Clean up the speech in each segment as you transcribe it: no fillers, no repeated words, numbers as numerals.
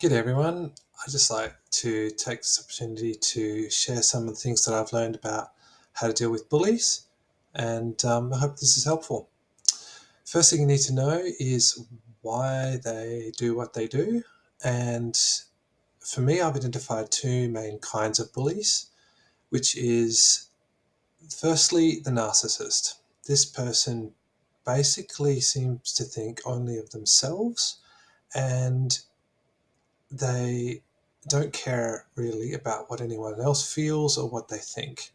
G'day everyone. I'd just like to take this opportunity to share some of the things that I've learned about how to deal with bullies, and I hope this is helpful. First thing you need to know is why they do what they do, and for me I've identified two main kinds of bullies, which is firstly the narcissist. This person basically seems to think only of themselves, and they don't care really about what anyone else feels or what they think.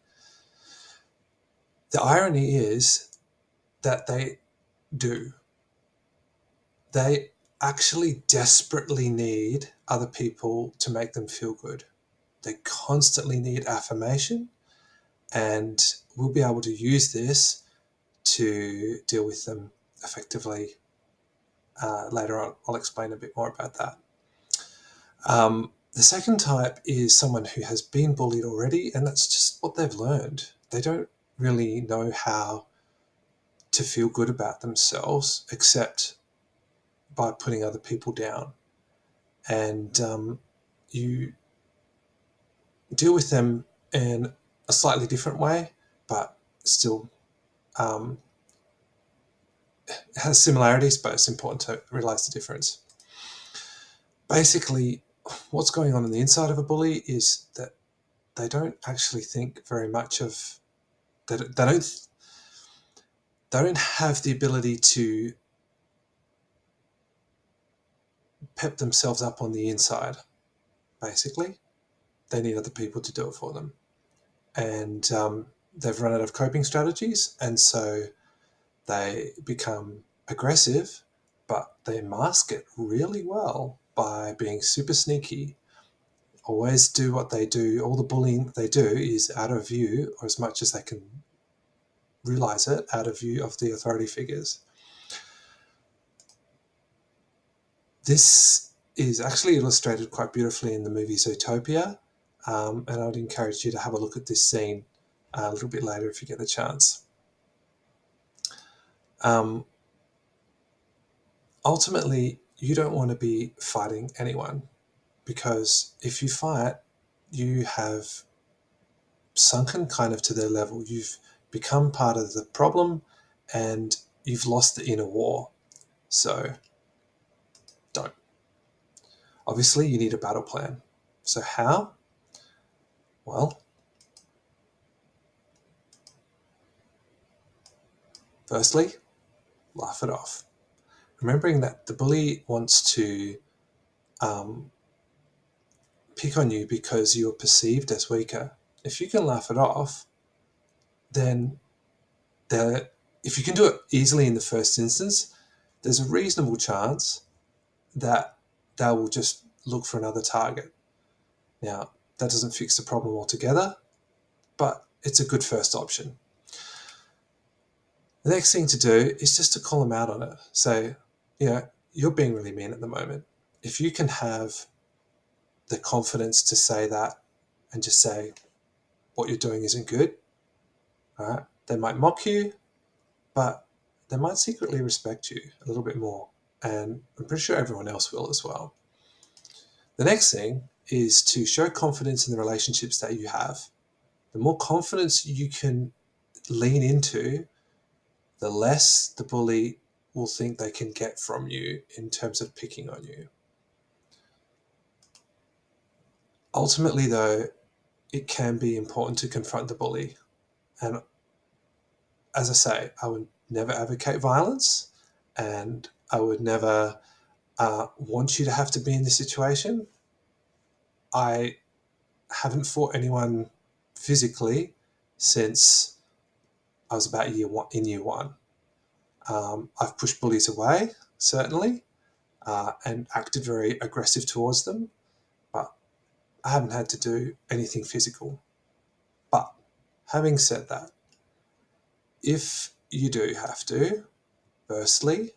The irony is that they do. They actually desperately need other people to make them feel good. They constantly need affirmation, and we'll be able to use this to deal with them effectively. Later on, I'll explain a bit more about that. The second type is someone who has been bullied already, and that's just what they've learned. They don't really know how to feel good about themselves except by putting other people down. And you deal with them in a slightly different way, but still has similarities, but it's important to realize the difference. Basically, what's going on the inside of a bully is that they don't actually think very much of they don't have the ability to pep themselves up on the inside. Basically, they need other people to do it for them, and they've run out of coping strategies, and so they become aggressive, but they mask it really well by being super sneaky. Always do what they do. All the bullying they do is out of view, or as much as they can realize it, out of view of the authority figures. This is actually illustrated quite beautifully in the movie Zootopia, and I would encourage you to have a look at this scene a little bit later if you get the chance. Ultimately, you don't want to be fighting anyone, because if you fight, you have sunken kind of to their level. You've become part of the problem, and you've lost the inner war. So don't. Obviously, you need a battle plan. So how? Well, firstly, laugh it off. Remembering that the bully wants to pick on you because you're perceived as weaker. If you can laugh it off, then if you can do it easily in the first instance, there's a reasonable chance that they will just look for another target. Now, that doesn't fix the problem altogether, but it's a good first option. The next thing to do is just to call them out on it. Say, you're being really mean at the moment. If you can have the confidence to say that and just say what you're doing isn't good, all right, they might mock you, but they might secretly respect you a little bit more. And I'm pretty sure everyone else will as well. The next thing is to show confidence in the relationships that you have. The more confidence you can lean into, the less the bully will think they can get from you in terms of picking on you. Ultimately, though, it can be important to confront the bully. And as I say, I would never advocate violence, and I would never want you to have to be in this situation. I haven't fought anyone physically since I was about year one. I've pushed bullies away, certainly, and acted very aggressive towards them, but I haven't had to do anything physical. But having said that, if you do have to, firstly,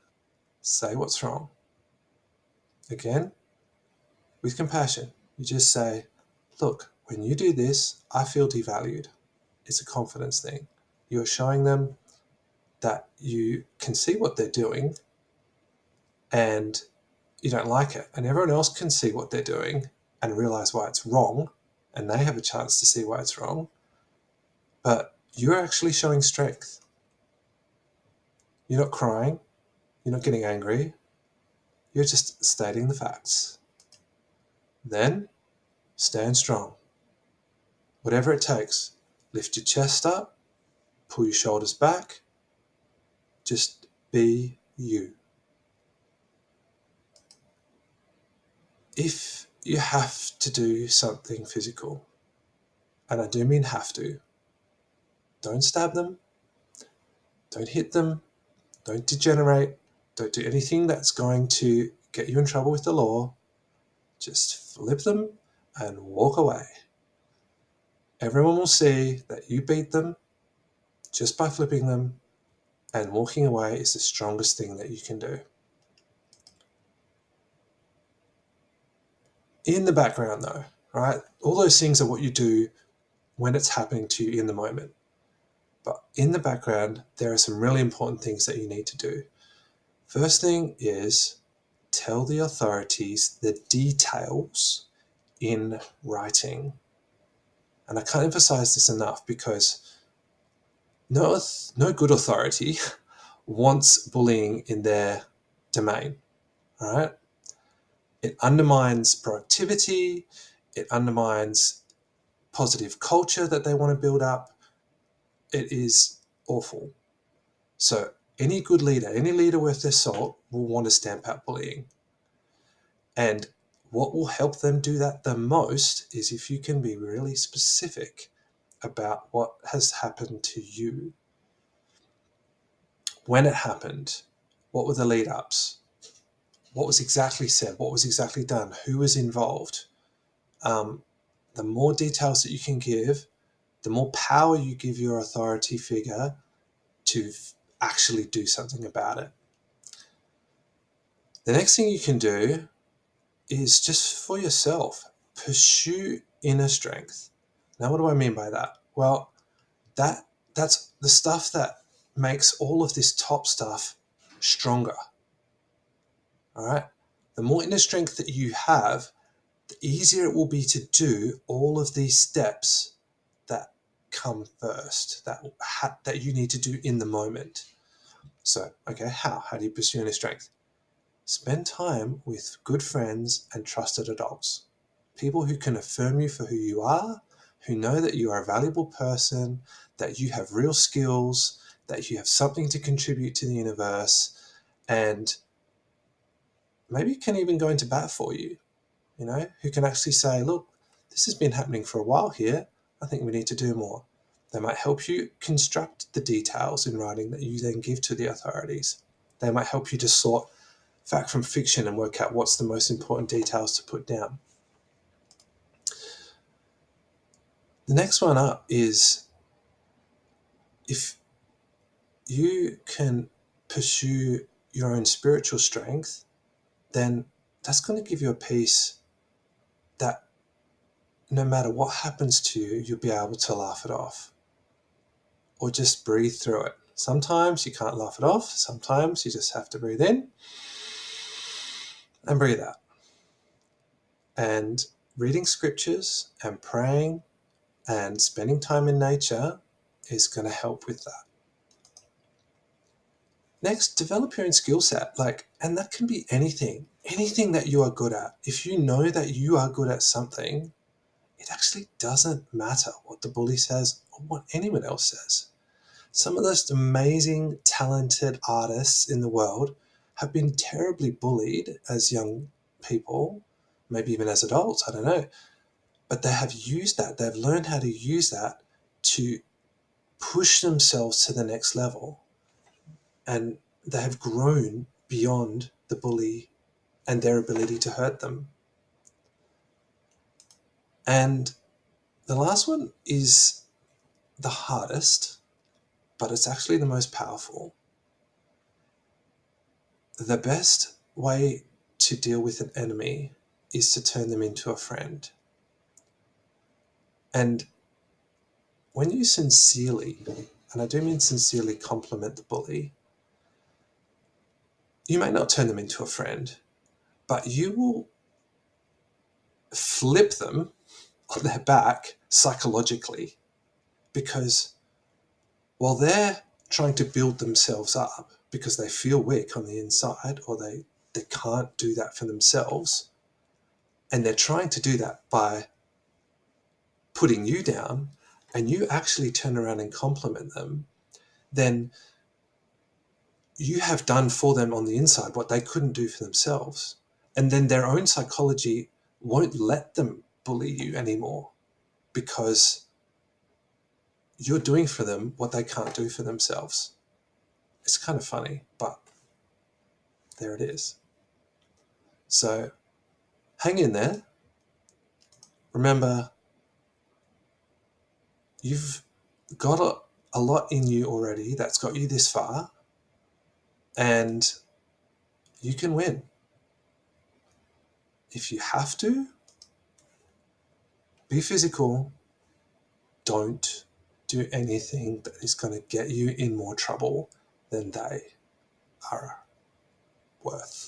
say what's wrong. Again, with compassion, you just say, look, when you do this, I feel devalued. It's a confidence thing. You're showing them that you can see what they're doing, and you don't like it, and everyone else can see what they're doing and realize why it's wrong, and they have a chance to see why it's wrong, but you're actually showing strength. You're not crying, you're not getting angry, you're just stating the facts. Then stand strong. Whatever it takes, lift your chest up, pull your shoulders back, just be you. If you have to do something physical, and I do mean have to, don't stab them, don't hit them, don't degenerate, don't do anything that's going to get you in trouble with the law. Just flip them and walk away. Everyone will see that you beat them just by flipping them, and walking away is the strongest thing that you can do. In the background though, right? All those things are what you do when it's happening to you in the moment. But in the background, there are some really important things that you need to do. First thing is tell the authorities the details in writing. And I can't emphasize this enough, because no good authority wants bullying in their domain, all right? It undermines productivity, it undermines positive culture that they want to build up. It is awful. So any good leader, any leader worth their salt, will want to stamp out bullying. And what will help them do that the most is if you can be really specific about what has happened to you. When it happened, what were the lead-ups? What was exactly said? What was exactly done? Who was involved? The more details that you can give, the more power you give your authority figure to actually do something about it. The next thing you can do is just for yourself, pursue inner strength. Now, what do I mean by that? Well, that's the stuff that makes all of this top stuff stronger. All right? The more inner strength that you have, the easier it will be to do all of these steps that come first, that you need to do in the moment. So, okay, how do you pursue inner strength? Spend time with good friends and trusted adults. People who can affirm you for who you are, who know that you are a valuable person, that you have real skills, that you have something to contribute to the universe, and maybe can even go into bat for you, who can actually say, look, this has been happening for a while here. I think we need to do more. They might help you construct the details in writing that you then give to the authorities. They might help you to sort fact from fiction and work out what's the most important details to put down. The next one up is, if you can pursue your own spiritual strength, then that's going to give you a peace that no matter what happens to you, you'll be able to laugh it off or just breathe through it. Sometimes you can't laugh it off. Sometimes you just have to breathe in and breathe out. And reading scriptures and praying and spending time in nature is going to help with that. Next, develop your own skill set, and that can be anything that you are good at. If you know that you are good at something, it actually doesn't matter what the bully says or what anyone else says. Some of the most amazing, talented artists in the world have been terribly bullied as young people, maybe even as adults, I don't know. But they have used that, they've learned how to use that to push themselves to the next level. And they have grown beyond the bully and their ability to hurt them. And the last one is the hardest, but it's actually the most powerful. The best way to deal with an enemy is to turn them into a friend. And when you sincerely, and I do mean sincerely, compliment the bully, you may not turn them into a friend, but you will flip them on their back psychologically, because while they're trying to build themselves up because they feel weak on the inside, or they can't do that for themselves, and they're trying to do that by putting you down, and you actually turn around and compliment them, then you have done for them on the inside what they couldn't do for themselves. And then their own psychology won't let them bully you anymore, because you're doing for them what they can't do for themselves. It's kind of funny, but there it is. So hang in there. Remember, you've got a lot in you already that's got you this far, and you can win. If you have to, be physical. Don't do anything that is going to get you in more trouble than they are worth.